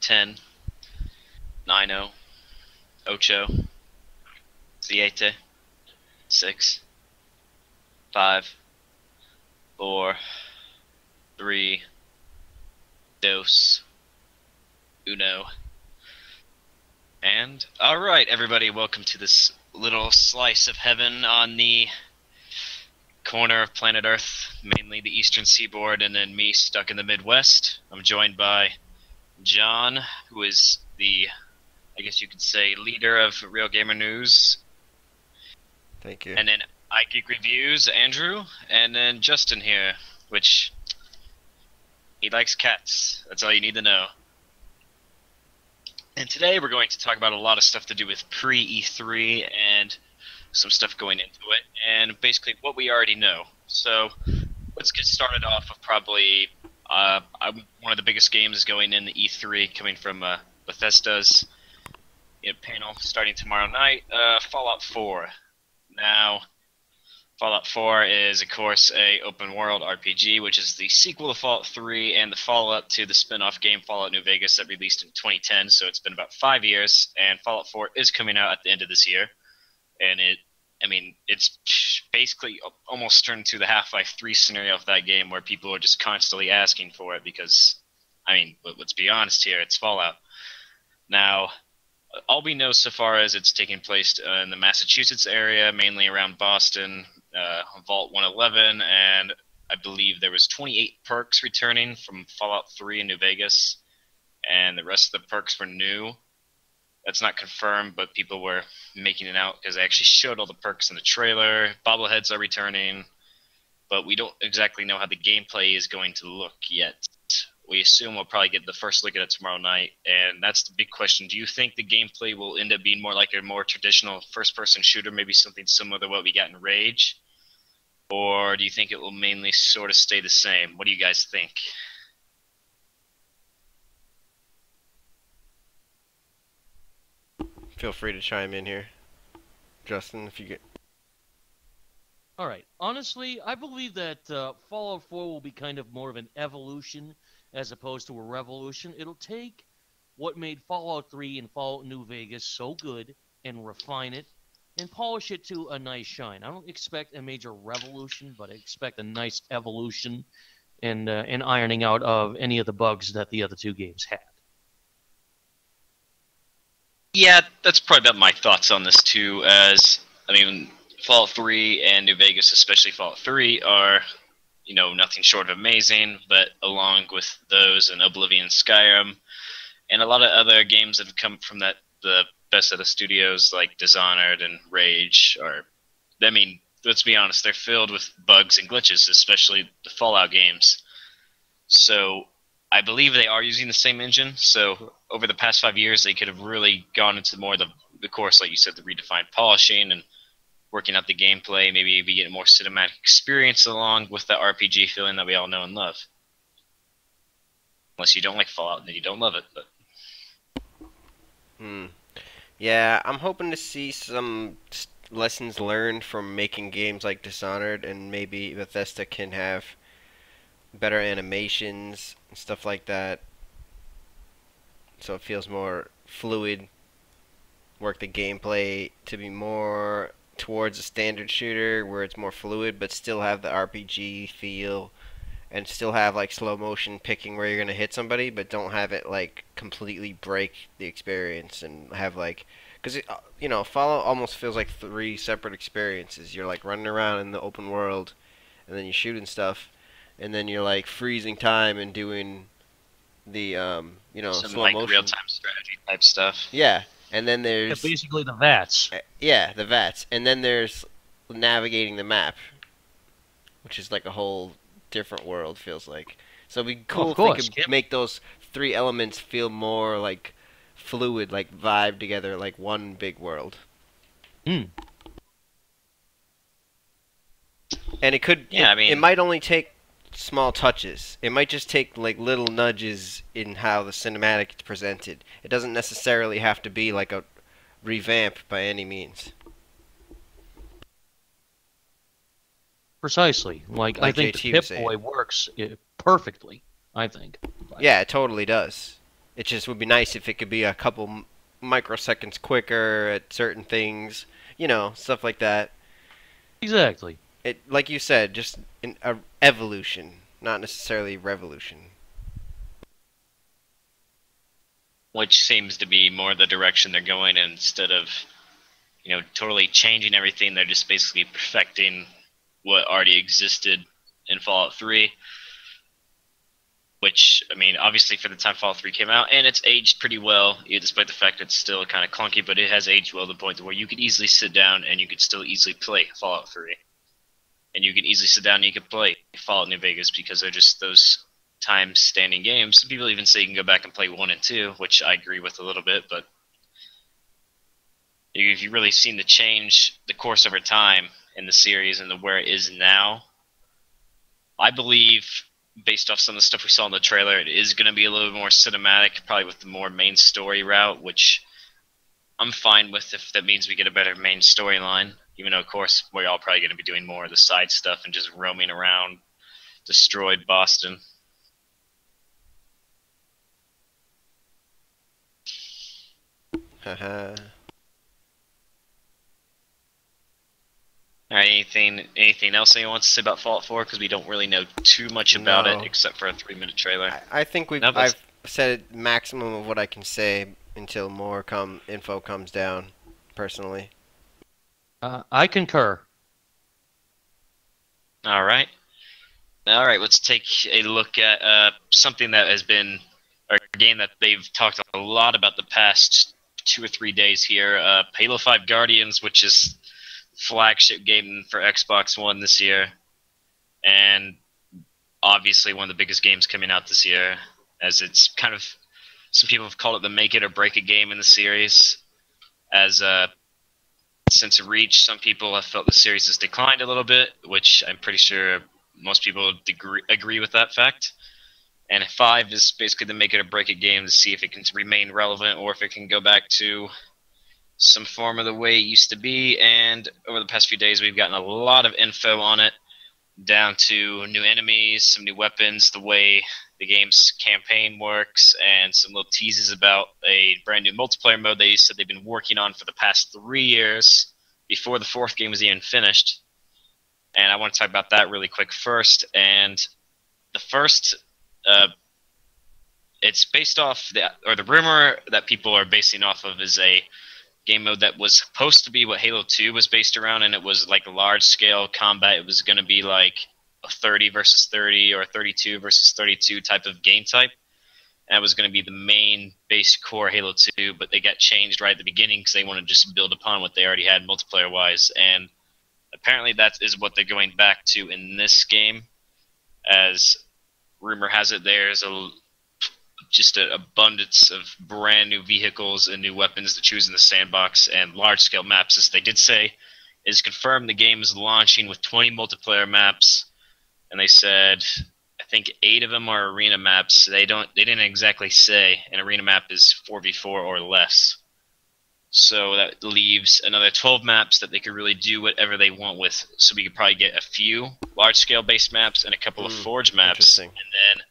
10, 9, 8, 7, 6, 5, 4, 3, 2, 1. And alright, everybody, welcome to this little slice of heaven on the corner of planet Earth, mainly the eastern seaboard, and then me stuck in the Midwest. I'm joined by John, who is the, I guess you could say, leader of RealGamerNewz. Thank you. And then iGeekReviews, Andrew, and then Justin here, which he likes cats. That's all you need to know. And today we're going to talk about a lot of stuff to do with pre-E3 and some stuff going into it, and basically what we already know. So let's get started off with probably one of the biggest games going in the E3, coming from Bethesda's panel starting tomorrow night, Fallout 4. Now, Fallout 4 is, of course, a open-world RPG, which is the sequel to Fallout 3 and the follow-up to the spin-off game Fallout New Vegas that released in 2010, so it's been about 5 years, and Fallout 4 is coming out at the end of this year. And it's basically almost turned to the Half-Life 3 scenario of that game, where people are just constantly asking for it because, let's be honest here, it's Fallout. Now, all we know so far is it's taking place in the Massachusetts area, mainly around Boston, Vault 111, and I believe there was 28 perks returning from Fallout 3 in New Vegas, and the rest of the perks were new. That's not confirmed, but people were making it out because they actually showed all the perks in the trailer. Bobbleheads are returning, but we don't exactly know how the gameplay is going to look yet. We assume we'll probably get the first look at it tomorrow night, and that's the big question. Do you think the gameplay will end up being more like a more traditional first-person shooter, maybe something similar to what we got in Rage? Or do you think it will mainly sort of stay the same? What do you guys think? Feel free to chime in here, Justin, if you get. Alright, honestly, I believe that Fallout 4 will be kind of more of an evolution as opposed to a revolution. It'll take what made Fallout 3 and Fallout New Vegas so good and refine it and polish it to a nice shine. I don't expect a major revolution, but I expect a nice evolution and ironing out of any of the bugs that the other two games had. Yeah, that's probably about my thoughts on this too, as, Fallout 3 and New Vegas, especially Fallout 3, are, nothing short of amazing, but along with those and Oblivion and Skyrim, and a lot of other games that have come from the best of the studios, like Dishonored and Rage, let's be honest, they're filled with bugs and glitches, especially the Fallout games. So I believe they are using the same engine, so over the past 5 years, they could have really gone into more the course, like you said, the redefined polishing and working out the gameplay, maybe be getting more cinematic experience along with the RPG feeling that we all know and love. Unless you don't like Fallout, then you don't love it. But Yeah, I'm hoping to see some lessons learned from making games like Dishonored, and maybe Bethesda can have better animations and stuff like that, so it feels more fluid. Work the gameplay to be more towards a standard shooter where it's more fluid, but still have the RPG feel, and still have like slow motion picking where you're gonna hit somebody, but don't have it like completely break the experience and have like, because Fallout almost feels like 3 separate experiences. You're like running around in the open world, and then you're shooting stuff, and then you're like freezing time and doing the some slow like motion real-time strategy type stuff. Yeah, and then there's Basically the VATS. Yeah, the VATS, and then there's navigating the map, which is like a whole different world, feels like. So it'd be cool if they could make those 3 elements feel more like fluid, like vibe together, like one big world. And it could, it might only take small touches. It might just take like little nudges in how the cinematic is presented. It doesn't necessarily have to be like a revamp by any means. Precisely. Like I think the Pip-Boy works perfectly, I think. Yeah, it totally does. It just would be nice if it could be a couple microseconds quicker at certain things, stuff like that. Exactly. It, like you said, just a evolution, not necessarily revolution. Which seems to be more the direction they're going in, instead of, totally changing everything. They're just basically perfecting what already existed in Fallout 3. Which, I mean, obviously for the time Fallout 3 came out, and it's aged pretty well, despite the fact it's still kind of clunky, but it has aged well to the point where you could easily sit down and you could still easily play Fallout 3. And you could easily sit down and you could play Fallout New Vegas, because they're just those time-standing games. Some people even say you can go back and play 1 and 2, which I agree with a little bit, but if you've really seen the change, the course over time in the series and where it is now, I believe, based off some of the stuff we saw in the trailer, it is going to be a little bit more cinematic, probably with the more main story route, which I'm fine with if that means we get a better main storyline, even though, of course, we're all probably going to be doing more of the side stuff and just roaming around, destroyed Boston. Haha. All right, anything else anyone wants to say about Fallout 4? Because we don't really know too much about No. it, except for a 3-minute trailer. I think I've said maximum of what I can say until more info comes down, personally. I concur. All right, let's take a look at something that has been, or a game that they've talked a lot about the past 2 or 3 days here, Halo 5 Guardians, which is flagship game for Xbox One this year, and obviously one of the biggest games coming out this year, as it's kind of, some people have called it the make it or break it game in the series, as since Reach, some people have felt the series has declined a little bit, which I'm pretty sure most people agree with that fact. And 5 is basically the make it or break it game to see if it can remain relevant or if it can go back to some form of the way it used to be. And over the past few days, we've gotten a lot of info on it, down to new enemies, some new weapons, the way the game's campaign works, and some little teases about a brand new multiplayer mode they said they've been working on for the past 3 years, before the 4th game was even finished. And I want to talk about that really quick first. And the first, it's based off, the rumor that people are basing off of is a game mode that was supposed to be what Halo 2 was based around, and it was like large-scale combat. It was going to be like a 30 versus 30 or a 32 versus 32 type of game type. And that was going to be the main base core Halo 2, but they got changed right at the beginning because they wanted to just build upon what they already had multiplayer-wise. And apparently that is what they're going back to in this game, as rumor has it there's just an abundance of brand new vehicles and new weapons to choose in the sandbox and large-scale maps. As they did say, is confirmed the game is launching with 20 multiplayer maps, and they said I think 8 of them are arena maps. They didn't exactly say an arena map is 4v4 or less. So that leaves another 12 maps that they could really do whatever they want with. So we could probably get a few large-scale base maps and a couple of Forge maps, and then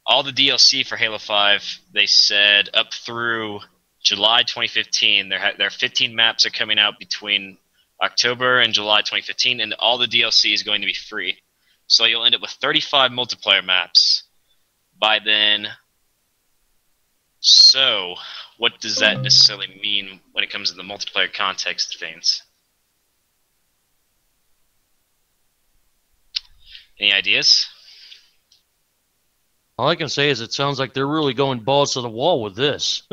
all the DLC for Halo 5, they said up through July 2015, their 15 maps are coming out between October and July 2015, and all the DLC is going to be free. So you'll end up with 35 multiplayer maps by then. So what does that necessarily mean when it comes to the multiplayer context of things? Any ideas? All I can say is it sounds like they're really going balls to the wall with this.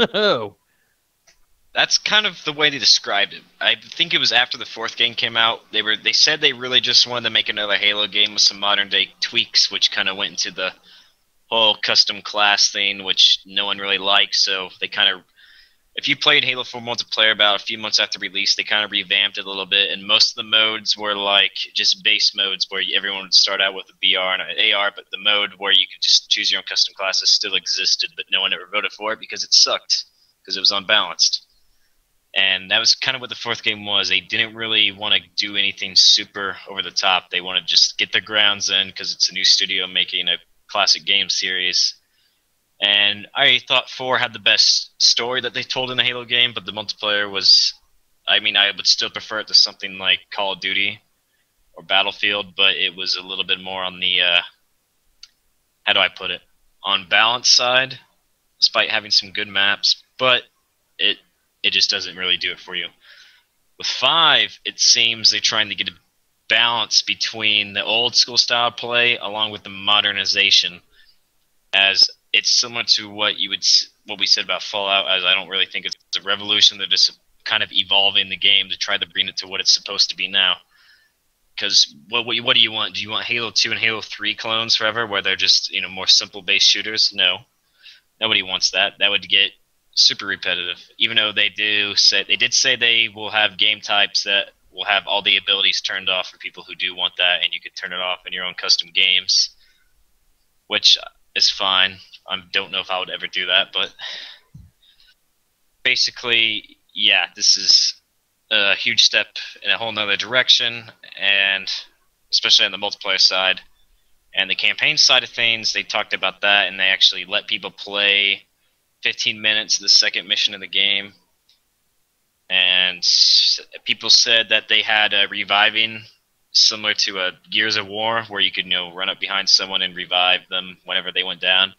That's kind of the way they described it. I think it was after the 4th game came out. They said they really just wanted to make another Halo game with some modern day tweaks, which kind of went into the whole custom class thing, which no one really likes. So they kind of, if you played Halo 4 multiplayer about a few months after release, they kind of revamped it a little bit, and most of the modes were like just base modes where everyone would start out with a BR and an AR, but the mode where you could just choose your own custom classes still existed, but no one ever voted for it because it sucked, because it was unbalanced. And that was kind of what the 4th game was. They didn't really want to do anything super over the top. They want to just get their grounds in because it's a new studio making a classic game series. And I thought 4 had the best story that they told in a Halo game, but the multiplayer was, I mean, I would still prefer it to something like Call of Duty or Battlefield, but it was a little bit more on the, how do I put it, on balance side, despite having some good maps, but it just doesn't really do it for you. With 5, it seems they're trying to get a balance between the old school style play along with the modernization, as it's similar to what we said about Fallout, as I don't really think it's a revolution. They're just kind of evolving the game to try to bring it to what it's supposed to be now. Because what do you want? Do you want Halo 2 and Halo 3 clones forever, where they're just more simple based shooters? No, nobody wants that. That would get super repetitive. Even though they did say they will have game types that will have all the abilities turned off for people who do want that, and you could turn it off in your own custom games, which is fine. I don't know if I would ever do that, but basically, yeah, this is a huge step in a whole nother direction, and especially on the multiplayer side. And the campaign side of things, they talked about that, and they actually let people play 15 minutes of the second mission of the game. And people said that they had a reviving similar to a Gears of War, where you could run up behind someone and revive them whenever they went down.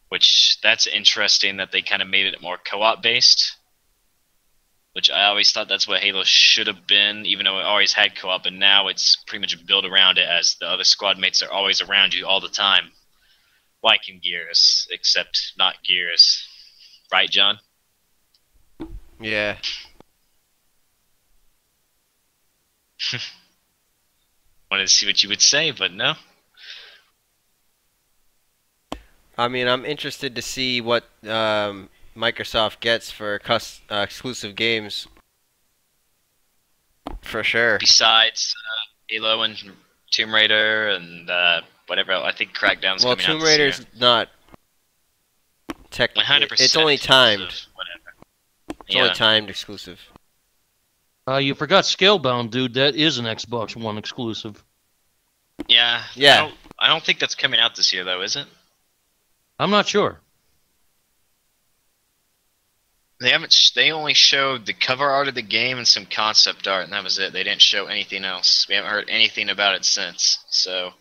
Which, that's interesting that they kind of made it more co-op based. Which I always thought that's what Halo should have been, even though it always had co-op, and now it's pretty much built around it, as the other squad mates are always around you all the time. Like in Gears, except not Gears. Right, John? Yeah. Wanted to see what you would say, but no. I mean, I'm interested to see what Microsoft gets for exclusive games. For sure. Besides Halo and Tomb Raider and whatever else. I think Crackdown's coming out Tomb this Raider's year. not technically. 100% It's only timed. whatever. It's only timed exclusive. You forgot Scalebound, dude. That is an Xbox One exclusive. Yeah. Yeah. I don't think that's coming out this year, though, is it? I'm not sure. They haven't. They only showed the cover art of the game and some concept art, and that was it. They didn't show anything else. We haven't heard anything about it since. So,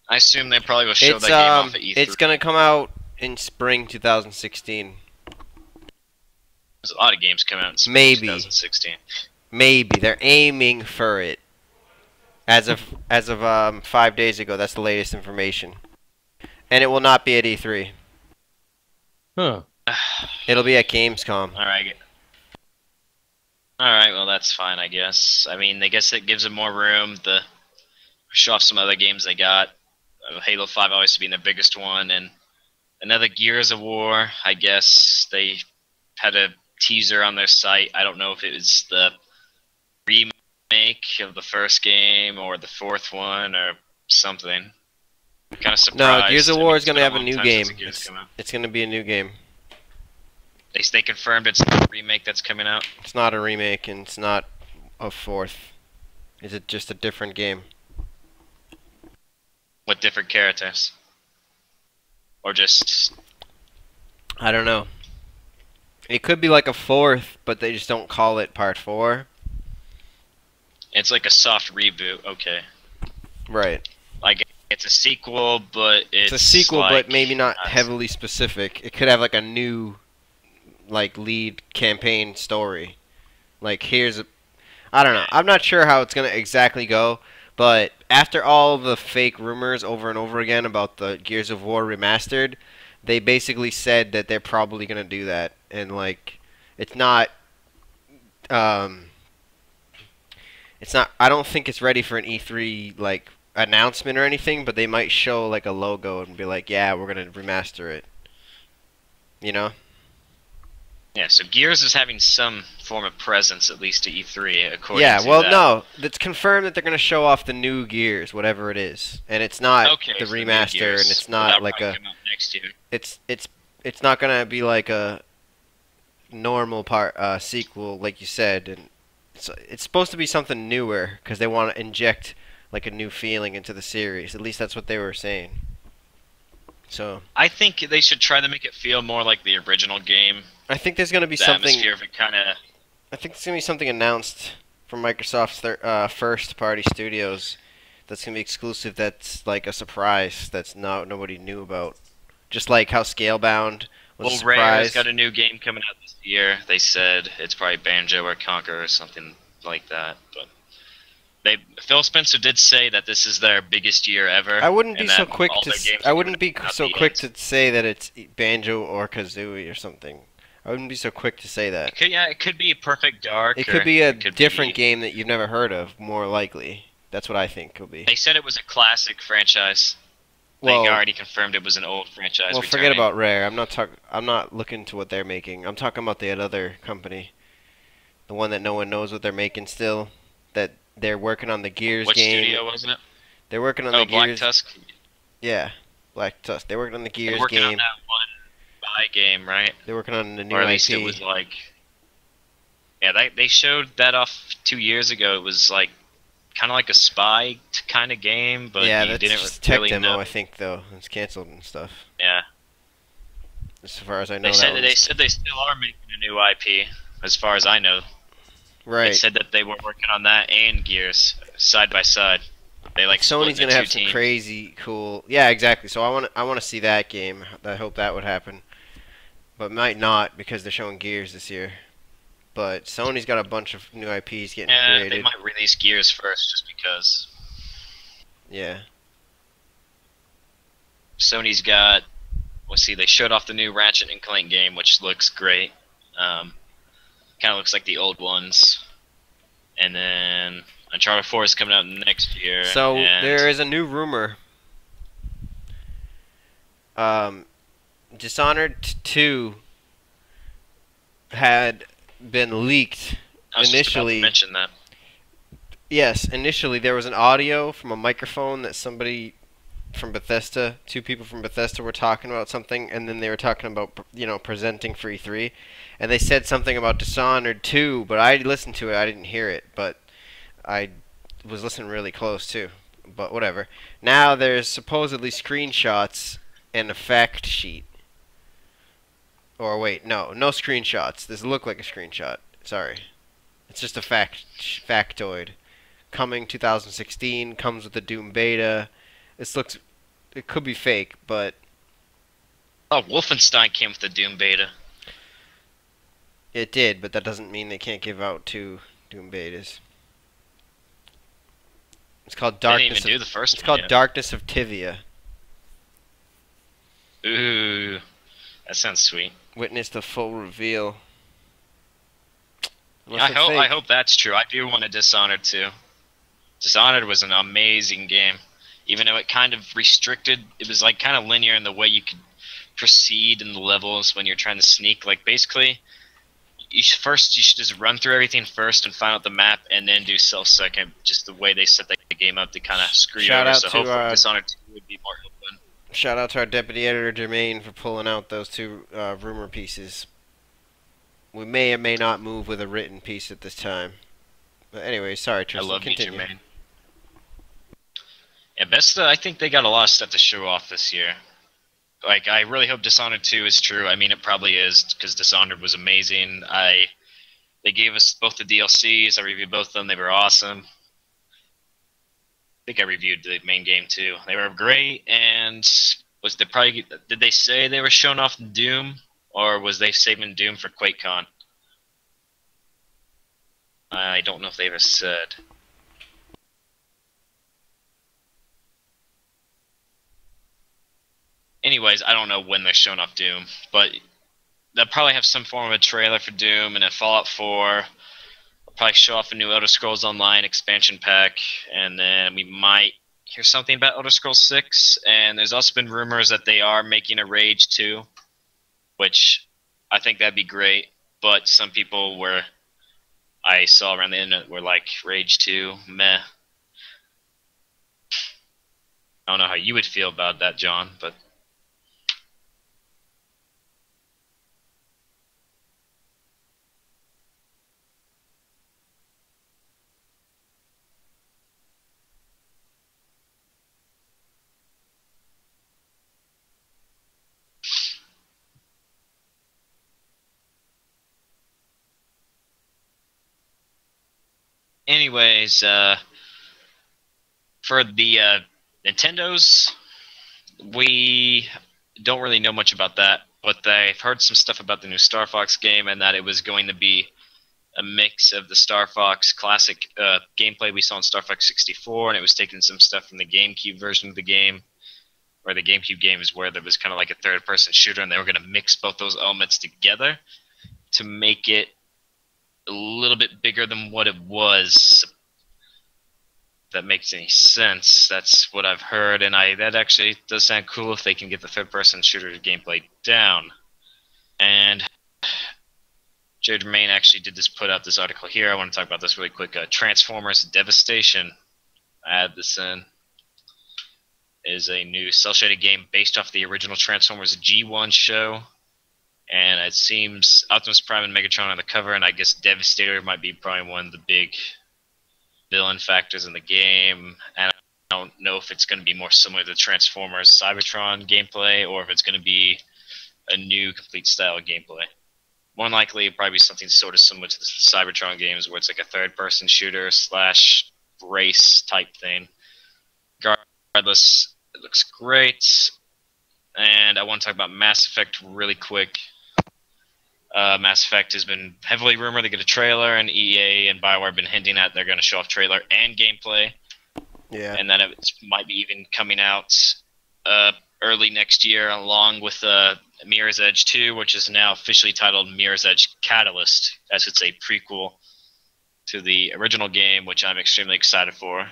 I assume they probably will show that game off at E3. It's gonna come out in spring 2016. There's a lot of games coming out in spring Maybe. 2016. Maybe they're aiming for it. As of 5 days ago, that's the latest information. And it will not be at E3. Huh. It'll be at Gamescom. Alright, well, that's fine, I guess. I mean, I guess it gives them more room to show off some other games they got. Halo 5 always being the biggest one, and another Gears of War, I guess. They had a teaser on their site. I don't know if it was the remake of the first game or the fourth one or something. I'm kind of surprised. No, Gears of War is going to have a new game. It's going to be a new game. They confirmed it's not a remake that's coming out. It's not a remake, and it's not a fourth. Is it just a different game? With different characters? Or just... I don't know. It could be like a fourth, but they just don't call it Part 4. It's like a soft reboot, okay. Right. Like, it's a sequel, but it's a sequel, like, but maybe not heavily specific. It could have like a new, like, lead campaign story. Like, here's a... I don't know. I'm not sure how it's going to exactly go, but after all the fake rumors over and over again about the Gears of War remastered, they basically said that they're probably going to do that. And, like, it's not... It's not... I don't think it's ready for an E3, like, announcement or anything, but they might show, like, a logo and be like, yeah, we're going to remaster it. You know? Yeah, so Gears is having some form of presence, at least at E3, according to Yeah, well, that. no. It's confirmed that they're going to show off the new Gears, whatever it is. And it's not the remaster, and it's not like a... Next year. It's not going to be like a normal sequel, like you said, and it's supposed to be something newer, because they want to inject, like, a new feeling into the series. At least that's what they were saying. So I think they should try to make it feel more like the original game. I think there's gonna be The something. atmosphere of it kind of. I think there's gonna be something announced from Microsoft's first-party studios that's gonna be exclusive. That's like a surprise that's nobody knew about. Just like how Scalebound was a Well, Rare's surprise. got a new game coming out this year. They said it's probably Banjo or Conquer or something like that. But Phil Spencer did say that this is their biggest year ever. I wouldn't be and so that quick all to. their games I are wouldn't be coming out so the quick end. to say that it's Banjo or Kazooie or something. I wouldn't be so quick to say that. It could be Perfect Dark. It or could be a it could different be- game that you've never heard of, more likely. That's what I think it'll be. They said it was a classic franchise. Well, They already confirmed it was an old franchise. well, forget returning. about Rare. I'm not looking to what they're making. I'm talking about the other company, the one that no one knows what they're making still. That they're working on the Gears What game. studio wasn't it? They're working on Oh, the Black Gears. Tusk. Yeah, Black Tusk. They're working on the They're Gears working on game. that one buy game, right? They're working on the new Or at least IP. it was like. Yeah, they showed that off 2 years ago. It was like kind of like a spy kind of game, but Yeah, you that's didn't just tech really demo, know. I think, though. It's canceled and stuff. Yeah, As far as I know, they said that they one's- said they still are making a new IP. As far as I know, They right. said that they were working on that and Gears side by side. They like Sony's split into gonna have two some teams. crazy cool. Yeah, exactly. So I want to see that game. I hope that would happen, but might not because they're showing Gears this year. But Sony's got a bunch of new IPs getting Yeah, they created. might release Gears first, just because Yeah, Sony's got. Let's see, they showed off the new Ratchet and Clank game, which looks great. Kind of looks like the old ones. And then Uncharted 4 is coming out next year. so and there is a new rumor. Dishonored 2 had been leaked I was just about to initially. mention that. Yes, initially there was an audio from a microphone that somebody from Bethesda, two people from Bethesda were talking about something, and then they were talking about, presenting for E3, and they said something about Dishonored 2, but I listened to it, I didn't hear it, but I was listening really close too, but whatever. Now there's supposedly screenshots and a fact sheet. Or wait, no screenshots. This look like a screenshot. Sorry. It's just a factoid. Coming 2016, comes with the Doom beta. It could be fake, but Oh, Wolfenstein came with the Doom beta. it did, but that doesn't mean they can't give out two Doom betas. It's called They didn't Darkness even do the first It's one called yet. Darkness of Tivia. Ooh, that sounds sweet. Witness the full reveal. Yeah, I hope that's true. I do want a Dishonored too. Dishonored was an amazing game. Even though it kind of restricted, it was like kind of linear in the way you could proceed in the levels when you're trying to sneak. Like basically, you should just run through everything first and find out the map, and then do stealth second. Just the way they set the game up to kind of screw you Shout over. out So to, hopefully Dishonored 2 would be more open. Shout out to our deputy editor Jermaine for pulling out those two rumor pieces. We may or may not move with a written piece at this time. But anyway, sorry, I Tristan. love you, Continue. Jermaine. Yeah, Bethesda, I think they got a lot of stuff to show off this year. Like, I really hope Dishonored 2 is true. I mean, it probably is, because Dishonored was amazing. They gave us both the DLCs. I reviewed both of them. They were awesome. I think I reviewed the main game, too. They were great, and did they say they were showing off Doom, or was they saving Doom for QuakeCon? I don't know if they ever said. Anyways, I don't know when they're showing off Doom, but they'll probably have some form of a trailer for Doom, and then Fallout 4. They'll probably show off a new Elder Scrolls Online expansion pack, and then we might hear something about Elder Scrolls 6. And there's also been rumors that they are making a Rage 2, which I think that'd be great. But some people I saw around the internet were like, Rage 2, meh. I don't know how you would feel about that, John, but anyways, for the Nintendos, we don't really know much about that, but I've heard some stuff about the new Star Fox game and that it was going to be a mix of the Star Fox classic gameplay we saw in Star Fox 64, and it was taking some stuff from the GameCube version of the game, or the GameCube game is where there was kind of like a third-person shooter, and they were going to mix both those elements together to make it a little bit bigger than what it was. If that makes any sense. That's what I've heard, and that actually does sound cool if they can get the third-person shooter gameplay down. And Jared Remain actually did put out this article here. I want to talk about this really quick. Transformers Devastation, I add this in, is a new cel-shaded game based off the original Transformers G1 show. And it seems Optimus Prime and Megatron on the cover, and I guess Devastator might be probably one of the big villain factors in the game. And I don't know if it's going to be more similar to Transformers Cybertron gameplay, or if it's going to be a new complete style of gameplay. More than likely, it'll probably be something sort of similar to the Cybertron games, where it's like a third-person shooter / race type thing. Regardless, it looks great. And I want to talk about Mass Effect really quick. Mass Effect has been heavily rumored to get a trailer, and EA and BioWare have been hinting at they're going to show off trailer and gameplay. Yeah. And then it might be even coming out early next year, along with Mirror's Edge 2, which is now officially titled Mirror's Edge Catalyst, as it's a prequel to the original game, which I'm extremely excited for.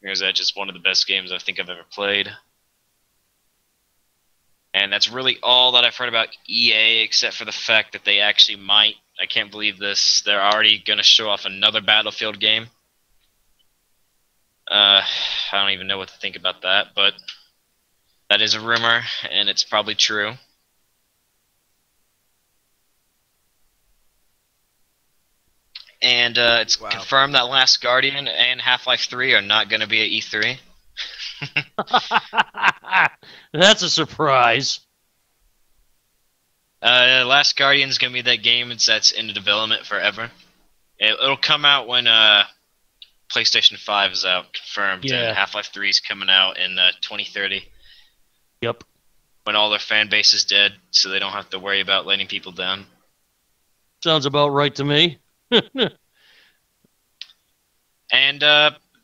Mirror's Edge is one of the best games I think I've ever played. And that's really all that I've heard about EA, except for the fact that they actually might, I can't believe this, they're already going to show off another Battlefield game. I don't even know what to think about that, but that is a rumor, and it's probably true. And it's confirmed that Last Guardian and Half-Life 3 are not going to be at E3. That's a surprise. Last Guardian is going to be that game that's in development forever. It'll come out when PlayStation 5 is out, confirmed, Yeah. and Half-Life 3 is coming out in 2030. Yep. When all their fan base is dead, so they don't have to worry about letting people down. Sounds about right to me. And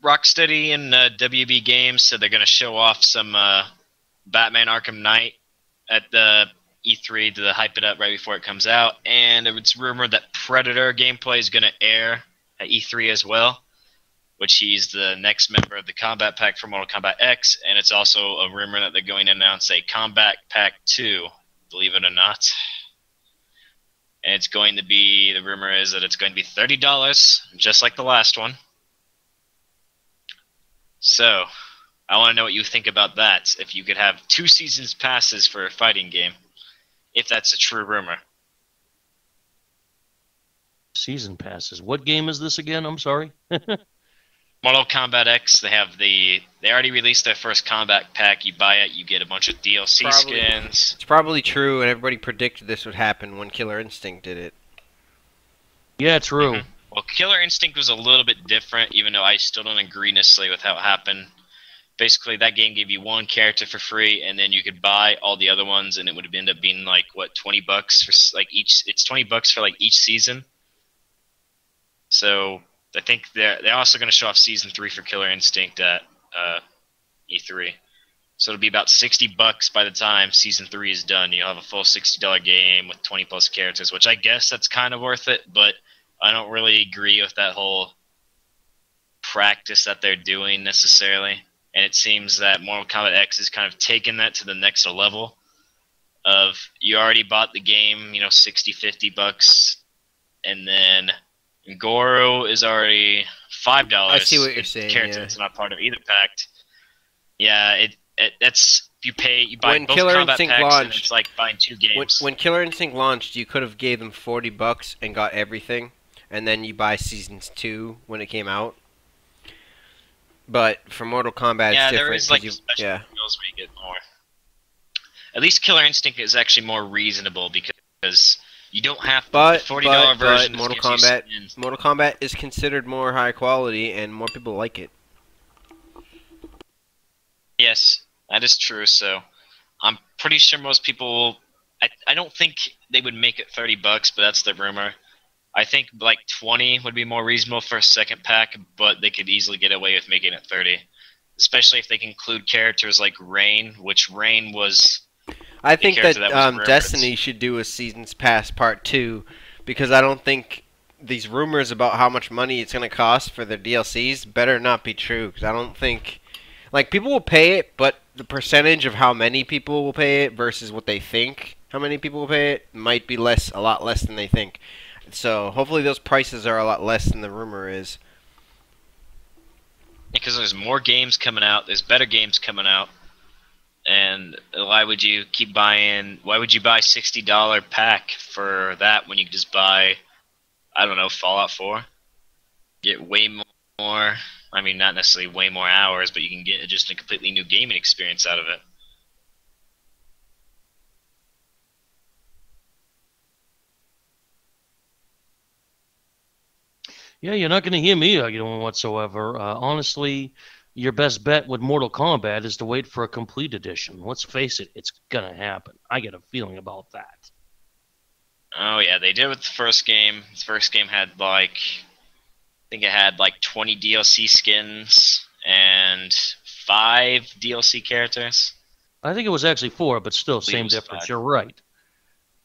Rocksteady and WB Games said they're going to show off some Batman Arkham Knight at the E3 to hype it up right before it comes out. And it's rumored that Predator gameplay is going to air at E3 as well, which he's the next member of the Combat Pack for Mortal Kombat X. And it's also a rumor that they're going to announce a Combat Pack 2, believe it or not. And it's going to be, the rumor is that it's going to be $30, just like the last one. So, I want to know what you think about that. If you could have 2 seasons passes for a fighting game, if that's a true rumor. Season passes. What game is this again? I'm sorry. Mortal Kombat X, they already released their first combat pack. You buy it, you get a bunch of DLC skins. It's probably true, and everybody predicted this would happen when Killer Instinct did it. Yeah, true. Mm-hmm. Well, Killer Instinct was a little bit different, even though I still don't agree necessarily with how it happened. Basically, that game gave you one character for free, and then you could buy all the other ones, and it would end up being like what, $20 for like each. It's $20 for like each season. So I think they're also going to show off Season 3 for Killer Instinct at E3. So it'll be about $60 by the time Season 3 is done. You'll have a full $60 game with 20+ characters, which I guess that's kind of worth it, but I don't really agree with that whole practice that they're doing necessarily. And it seems that Mortal Kombat X is kind of taking that to the next level of you already bought the game, $60, $50, and then Goro is already $5. I see what you're saying. Character Yeah. that's not part of either pack. Yeah, that's you buy When both Killer combat Instinct packs, launched, and it's like buying 2 games. When Killer Instinct launched, you could have gave them $40 and got everything, and then you buy Seasons 2 when it came out. But for Mortal Kombat, yeah, it's different. there is like you, special yeah. deals where you get more. At least Killer Instinct is actually more reasonable because You don't have to. But The $40 version Mortal gives you Kombat, skins. Mortal Kombat is considered more high quality, and more people like it. Yes, that is true. So I'm pretty sure most people will. I don't think they would make it $30, but that's the rumor. I think like 20 would be more reasonable for a second pack, but they could easily get away with making it 30. Especially if they can include characters like Rain, which Rain was. I think that, rumored. Destiny should do a Seasons Pass Part 2, because I don't think these rumors about how much money it's going to cost for their DLCs better not be true, because I don't think... Like, people will pay it, but the percentage of how many people will pay it versus what they think how many people will pay it might be a lot less than they think. So, hopefully those prices are a lot less than the rumor is. Because there's more games coming out, there's better games coming out, and why would you keep buying? Why would you buy $60 pack for that when you could just buy, I don't know, Fallout 4? Get way more. I mean, not necessarily way more hours, but you can get just a completely new gaming experience out of it. Yeah, you're not going to hear me arguing whatsoever. Honestly, your best bet with Mortal Kombat is to wait for a complete edition. Let's face it, it's going to happen. I get a feeling about that. Oh yeah, they did with the first game. The first game had like, I think it had like 20 DLC skins and 5 DLC characters. I think it was actually 4, but still, same difference. 5. You're right.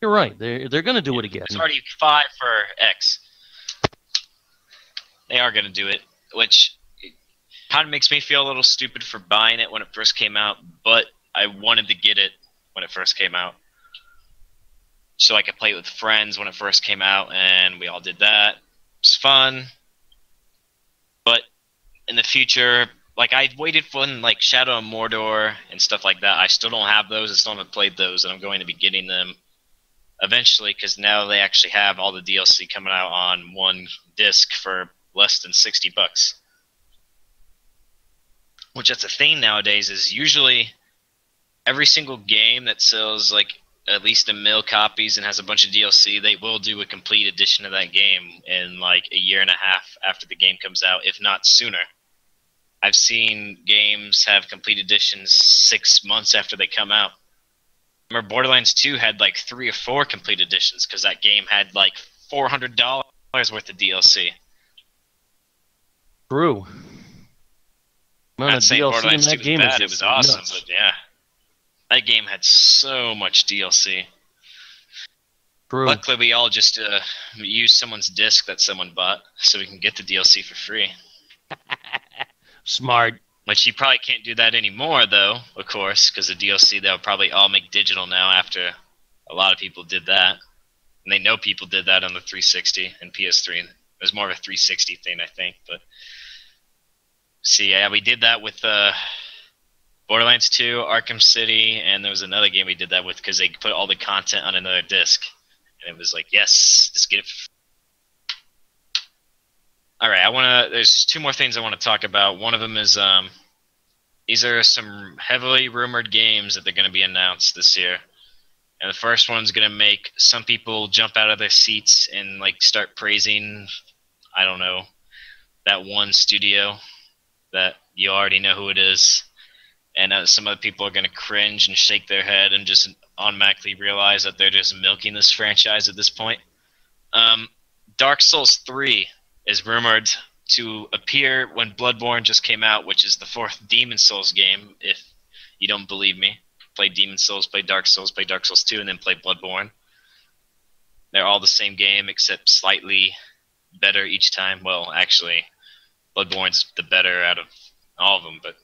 You're right. They're going to do it again. There's already 5 for X. They are going to do it, which kind of makes me feel a little stupid for buying it when it first came out, but I wanted to get it when it first came out. So I could play it with friends when it first came out, and we all did that. It was fun. But in the future, like I waited for like Shadow of Mordor and stuff like that. I still don't have those. I still haven't played those, and I'm going to be getting them eventually because now they actually have all the DLC coming out on one disc for less than $60. Which that's a thing nowadays is usually every single game that sells like at least 1 million copies and has a bunch of DLC, they will do a complete edition of that game in like a year and a half after the game comes out, if not sooner. I've seen games have complete editions 6 months after they come out. Remember Borderlands 2 had like 3 or 4 complete editions because that game had like $400 worth of DLC. True. I'm not saying Borderlands 2 was bad, it was awesome, nuts. but yeah. That game had so much DLC. True. Luckily, we all just used someone's disc that someone bought, so we can get the DLC for free. Smart. Which you probably can't do that anymore, though, of course, because the DLC they'll probably all make digital now after a lot of people did that. And they know people did that on the 360 and PS3. It was more of a 360 thing, I think. But see, yeah, we did that with Borderlands 2, Arkham City, and there was another game we did that with because they put all the content on another disc. And it was like, yes, just get it. All right, there's 2 more things I want to talk about. One of them is these are some heavily rumored games that they're going to be announced this year. And the first one's going to make some people jump out of their seats and like start praising, I don't know, that one studio that you already know who it is. And some other people are going to cringe and shake their head and just automatically realize that they're just milking this franchise at this point. Dark Souls 3 is rumored to appear when Bloodborne just came out, which is the 4th Demon Souls game, if you don't believe me. Play Demon Souls, play Dark Souls 2, and then play Bloodborne. They're all the same game, except slightly better each time. Well, actually, Bloodborne's the better out of all of them, but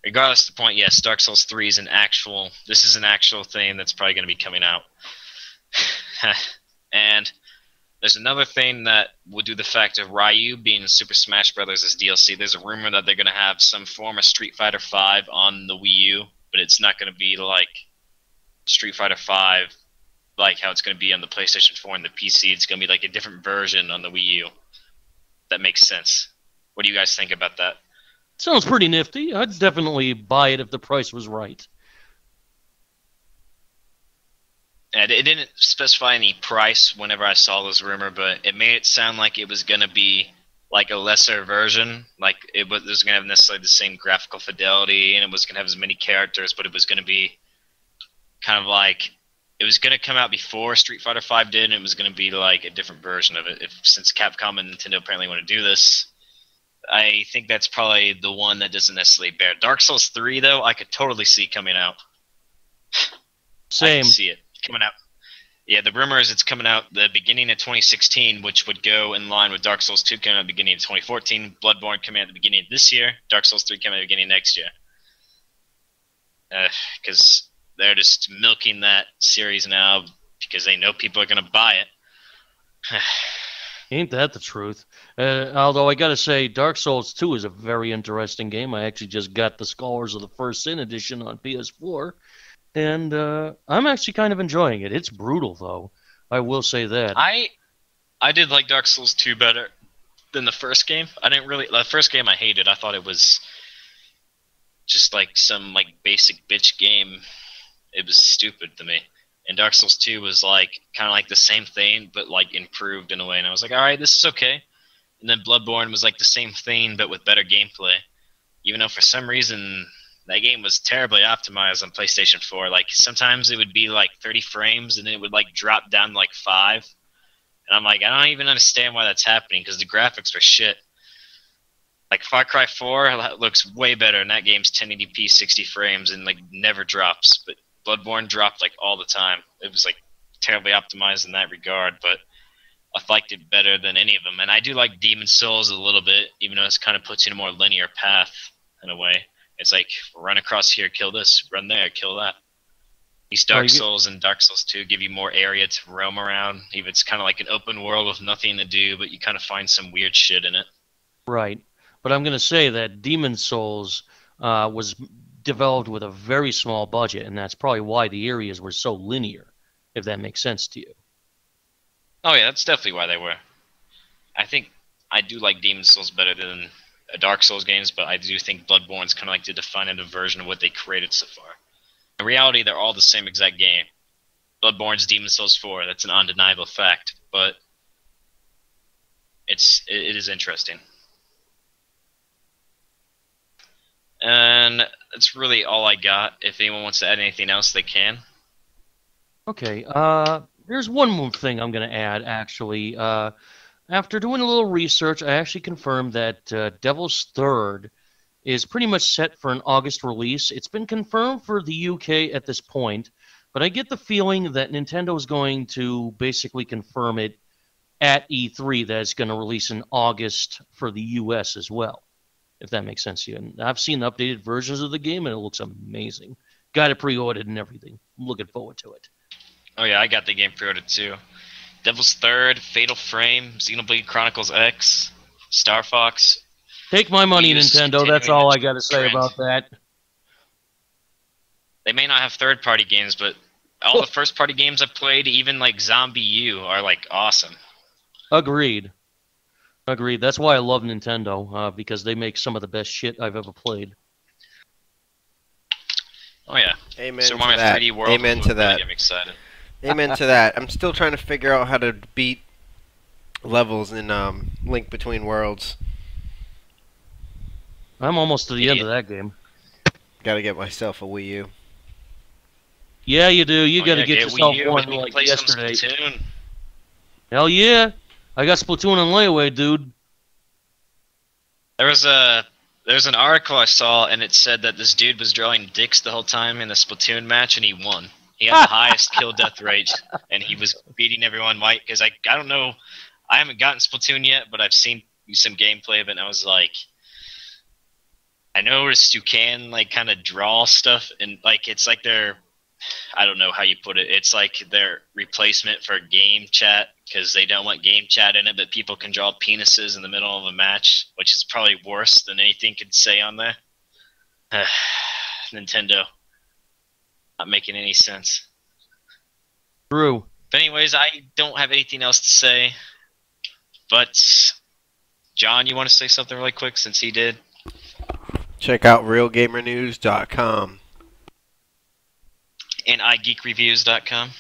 regardless of the point, yes, Dark Souls 3 is this is an actual thing that's probably going to be coming out. And there's another thing that will do the fact of Ryu being in Super Smash Bros. As DLC. There's a rumor that they're going to have some form of Street Fighter V on the Wii U, but it's not going to be like Street Fighter V, like how it's going to be on the PlayStation 4 and the PC. It's going to be like a different version on the Wii U. That makes sense. What do you guys think about that? Sounds pretty nifty. I'd definitely buy it if the price was right. And it didn't specify any price whenever I saw this rumor, but it made it sound like it was gonna be like a lesser version. Like it wasn't gonna have necessarily the same graphical fidelity, and it was gonna have as many characters, but it was gonna be kind of like it was gonna come out before Street Fighter V did, and it was gonna be like a different version of it. Since Capcom and Nintendo apparently want to do this, I think that's probably the one that doesn't necessarily bear. Dark Souls 3 though, I could totally see coming out. Same. I can see it coming out. Yeah, the rumor is it's coming out the beginning of 2016, which would go in line with Dark Souls 2 coming out at the beginning of 2014, Bloodborne coming out at the beginning of this year, Dark Souls 3 coming out at the beginning of next year. Because they're just milking that series now because they know people are going to buy it. Ain't that the truth? Although I gotta say, Dark Souls 2 is a very interesting game. I actually just got the Scholars of the First Sin edition on PS4, and I'm actually kind of enjoying it. It's brutal, though. I will say that. I did like Dark Souls 2 better than the first game. The first game I hated. I thought it was just like some like basic bitch game. It was stupid to me. And Dark Souls 2 was like kind of like the same thing, but like improved in a way. And I was like, all right, this is okay. And then Bloodborne was like the same thing, but with better gameplay. Even though for some reason that game was terribly optimized on PlayStation 4. Like sometimes it would be like 30 frames, and then it would like drop down to like 5. And I'm like, I don't even understand why that's happening because the graphics are shit. Like Far Cry 4 looks way better, and that game's 1080p 60 frames and like never drops. But Bloodborne dropped like all the time. It was like terribly optimized in that regard, but I liked it better than any of them. And I do like Demon Souls a little bit, even though it kind of puts you in a more linear path in a way. It's like run across here, kill this, run there, kill that. These Dark Souls and Dark Souls 2 give you more area to roam around. Even it's kind of like an open world with nothing to do, but you kind of find some weird shit in it. Right. But I'm going to say that Demon Souls was developed with a very small budget, and that's probably why the areas were so linear, if that makes sense to you. Oh yeah, that's definitely why they were. I think I do like Demon Souls better than Dark Souls games, but I do think Bloodborne's kind of like the definitive version of what they created so far. In reality, they're all the same exact game. Bloodborne's Demon Souls 4, that's an undeniable fact, but it is interesting. And that's really all I got. If anyone wants to add anything else, they can. Okay, there's one more thing I'm going to add, actually. After doing a little research, I actually confirmed that Devil's Third is pretty much set for an August release. It's been confirmed for the UK at this point, but I get the feeling that Nintendo is going to basically confirm it at E3 that it's going to release in August for the US as well, if that makes sense to you. And I've seen updated versions of the game, and it looks amazing. Got it pre-ordered and everything. I'm looking forward to it. Oh yeah, I got the game pre-ordered too. Devil's Third, Fatal Frame, Xenoblade Chronicles X, Star Fox. Take my money, Nintendo. That's all I got to say about that. They may not have third-party games, but all the first-party games I've played, even like Zombie U, are like awesome. Agreed. Agreed. That's why I love Nintendo, because they make some of the best shit I've ever played. Oh yeah. Amen so to that. 3D World Amen to that. Really get me excited. Amen to that. I'm still trying to figure out how to beat levels in Link Between Worlds. I'm almost to the end of that game. Gotta get myself a Wii U. Yeah, you do. You gotta get yourself Wii U, one like yesterday. Hell yeah. I got Splatoon on layaway, dude. There's an article I saw, and it said that this dude was drawing dicks the whole time in the Splatoon match, and he won. He had the highest kill death rate, and he was beating everyone white. Because I don't know, I haven't gotten Splatoon yet, but I've seen some gameplay of it, and I was like, I noticed you can like kind of draw stuff, and like it's like I don't know how you put it. It's like their replacement for game chat because they don't want game chat in it, but people can draw penises in the middle of a match, which is probably worse than anything could say on there. Nintendo. Not making any sense. True. But anyways, I don't have anything else to say. But, John, you want to say something really quick since he did? Check out RealGamerNewz.com. And iGeekReviews.com.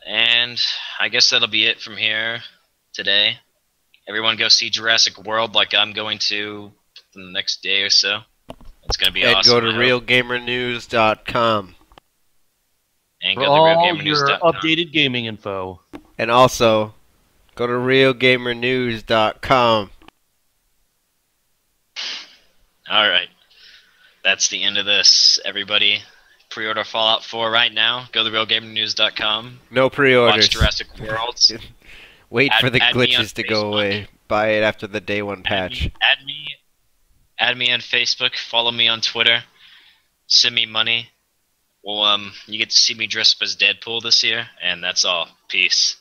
And I guess that'll be it from here today. Everyone go see Jurassic World like I'm going to in the next day or so. It's going to be And awesome. go to RealGamerNewz.com. And For go to all your RealGamerNewz.com. updated gaming info. And also, go to RealGamerNewz.com. Alright. That's the end of this. Everybody, pre-order Fallout 4 right now. Go to RealGamerNewz.com. No pre-orders. Watch Jurassic World. Wait for the add me on glitches to go Facebook. away. Buy it after the day one patch. Add me on Facebook. Follow me on Twitter. Send me money. Well, you get to see me dressed up as Deadpool this year, and that's all. Peace.